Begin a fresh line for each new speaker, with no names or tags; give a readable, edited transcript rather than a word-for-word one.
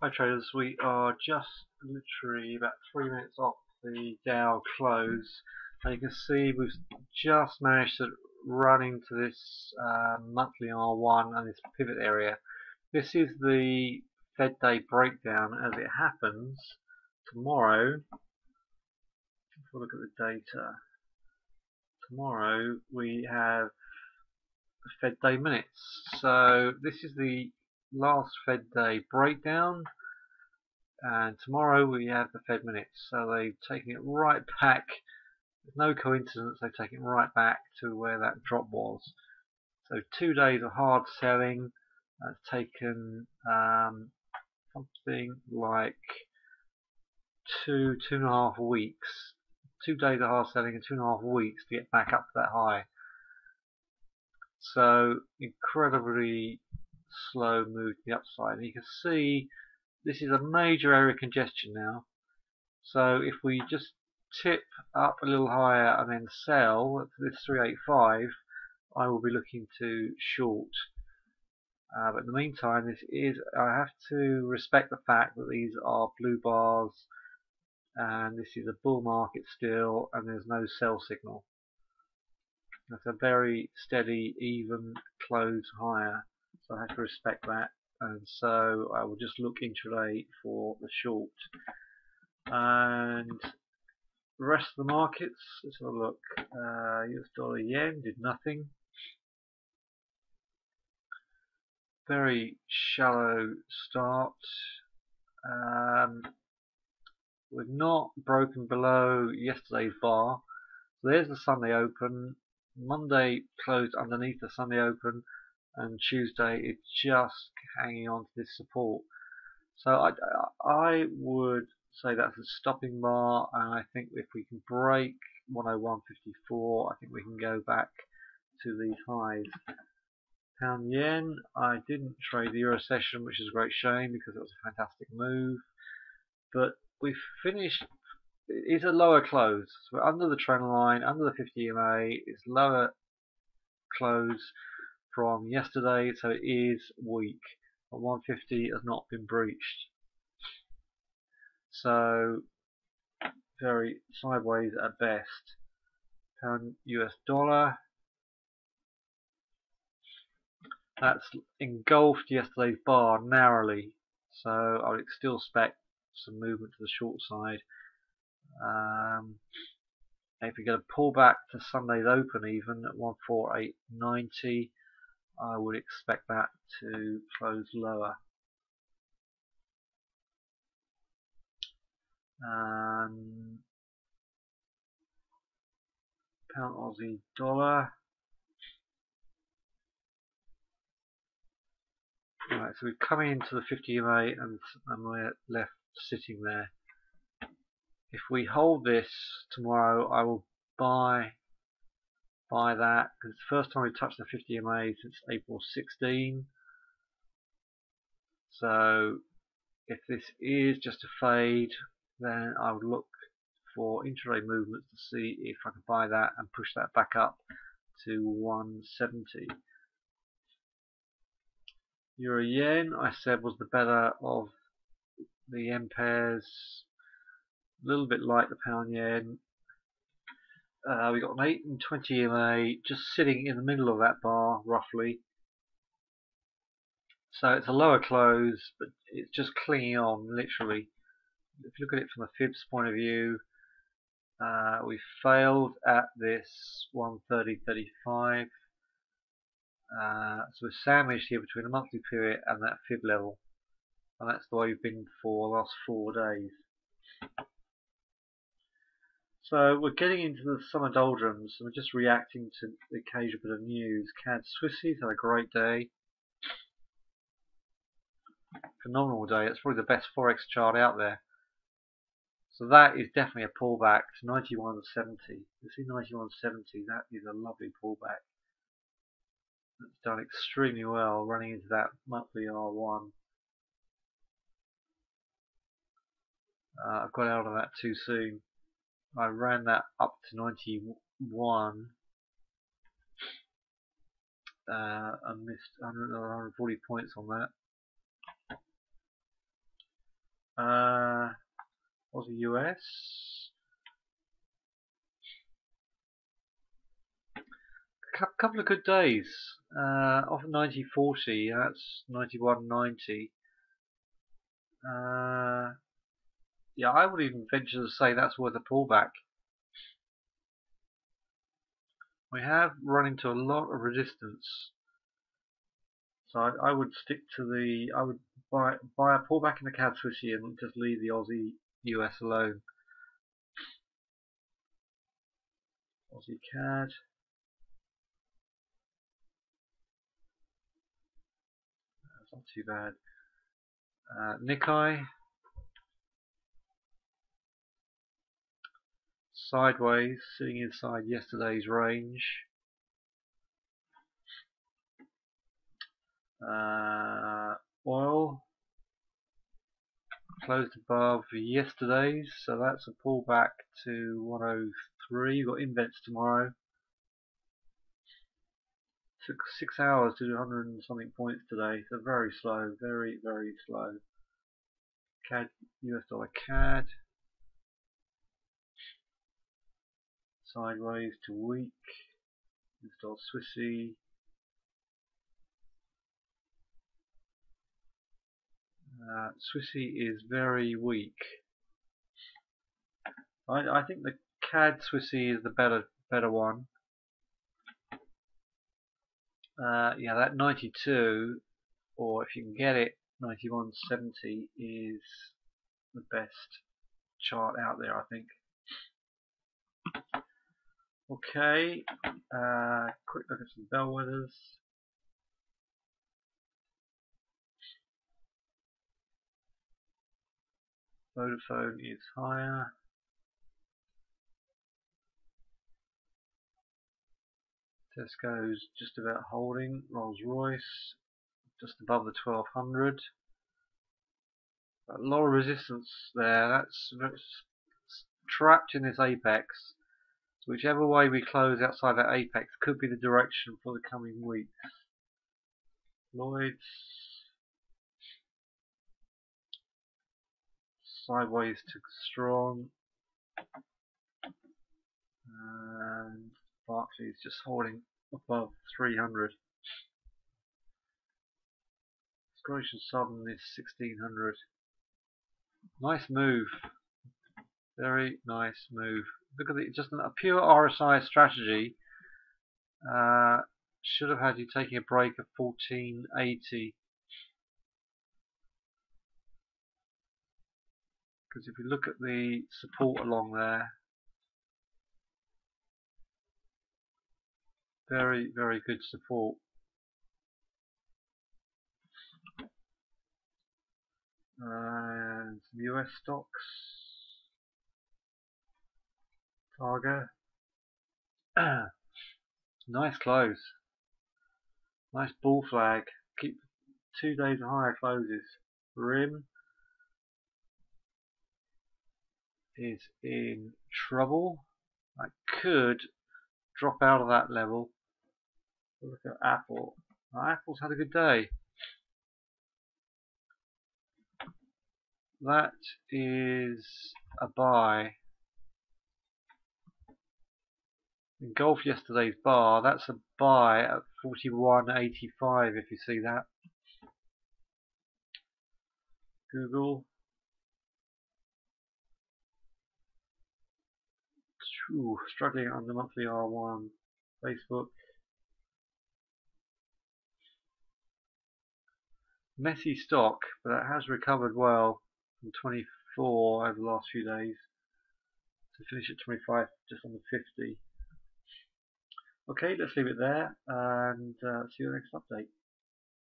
Hi traders, we are just literally about 3 minutes off the Dow close, and you can see we've just managed to run into this monthly R1 and this pivot area. This is the Fed Day breakdown. As it happens, tomorrow, if we look at the data, tomorrow we have the Fed Day minutes. So this is the last Fed Day breakdown. And tomorrow we have the Fed minutes, so they've taken it right back. There's no coincidence they've taken it right back to where that drop was. So 2 days of hard selling. That's taken something like two and a half weeks. 2 days of hard selling and 2.5 weeks to get back up to that high. So incredibly slow move to the upside. And you can see this is a major area of congestion now. So if we just tip up a little higher and then sell at this 385, I will be looking to short. But in the meantime, I have to respect the fact that these are blue bars and this is a bull market still, and there's no sell signal. That's a very steady, even close higher, so I have to respect that. And so I will just look intraday for the short. And the rest of the markets, let's have a look. US dollar yen did nothing. Very shallow start. We've not broken below yesterday's bar. So there's the Sunday open. Monday closed underneath the Sunday open, and Tuesday it's just hanging on to this support. So I would say that's a stopping bar, and I think if we can break 101.54, I think we can go back to these highs. Pound yen, I didn't trade the Euro session, which is a great shame because it was a fantastic move. But we finished, it's a lower close. So we're under the trend line, under the 50 EMA, it's lower close from yesterday, so it is weak. But 150 has not been breached. So very sideways at best. Pound US dollar, that's engulfed yesterday's bar narrowly, so I would still expect some movement to the short side. If we get a pullback to Sunday's open even at 148.90, I would expect that to close lower. Pound Aussie dollar. Right, so we're coming into the 50 EMA and we're left sitting there. If we hold this tomorrow, I will buy that because it's the first time we've touched the 50 EMA since April 16. So if this is just a fade, then I would look for intraday movements to see if I can buy that and push that back up to 170. Euro yen, I said, was the better of the yen pairs. A little bit like the pound yen. We got an 8 and 20 EMA just sitting in the middle of that bar roughly. So it's a lower close, but it's just clinging on literally. If you look at it from a fibs point of view, we failed at this 130.35. So we're sandwiched here between the monthly period and that fib level, and that's the way we've been for the last 4 days. So we're getting into the summer doldrums, and we're just reacting to the occasional bit of news. CAD Swissies had a great day, phenomenal day. It's probably the best forex chart out there. So that is definitely a pullback to 91.70. You see 91.70, that is a lovely pullback. It's done extremely well running into that monthly R1. I've got out of that too soon. I ran that up to 91 and missed 140 points on that. Aussie US. Couple of good days. Off 90.40, that's 91.90. Yeah, I would even venture to say that's worth a pullback. We have run into a lot of resistance, so I would stick to the. I would buy a pullback in the CAD Swissie and just leave the Aussie US alone. Aussie CAD. That's not too bad. Nikkei. Sideways, sitting inside yesterday's range. Oil closed above yesterday's, so that's a pullback to 103. You've got Invents tomorrow. Took 6 hours to do 100 and something points today, so very slow, very, very slow. CAD, US dollar CAD. Sideways to weak. Install Swissie. Swissie is very weak. I think the CAD Swissie is the better one. Yeah, that 92, or if you can get it, 91.70 is the best chart out there, I think. Okay, quick look at some bellwethers. Vodafone is higher. Tesco's just about holding. Rolls-Royce just above the 1200. A lot of resistance there. That's trapped in this apex. So whichever way we close outside that apex could be the direction for the coming weeks. Lloyd's sideways to strong, and Barclays just holding above 300. Scottish and Southern is 1600. Nice move. Very nice move. Look at it, just a pure RSI strategy. Should have had you taking a break of 1480. Because if you look at the support along there, very, very good support. And some US stocks. Targa. Nice close. Nice bull flag. Keep 2 days of higher closes. RIM is in trouble. I could drop out of that level. Look at Apple. Apple's had a good day. That is a buy. Engulfed yesterday's bar. That's a buy at 41.85 if you see that. Google. Ooh, struggling on the monthly R1. Facebook. Messy stock, but it has recovered well from 24 over the last few days to finish at 25, just on the 50. Okay, let's leave it there and see you in the next update.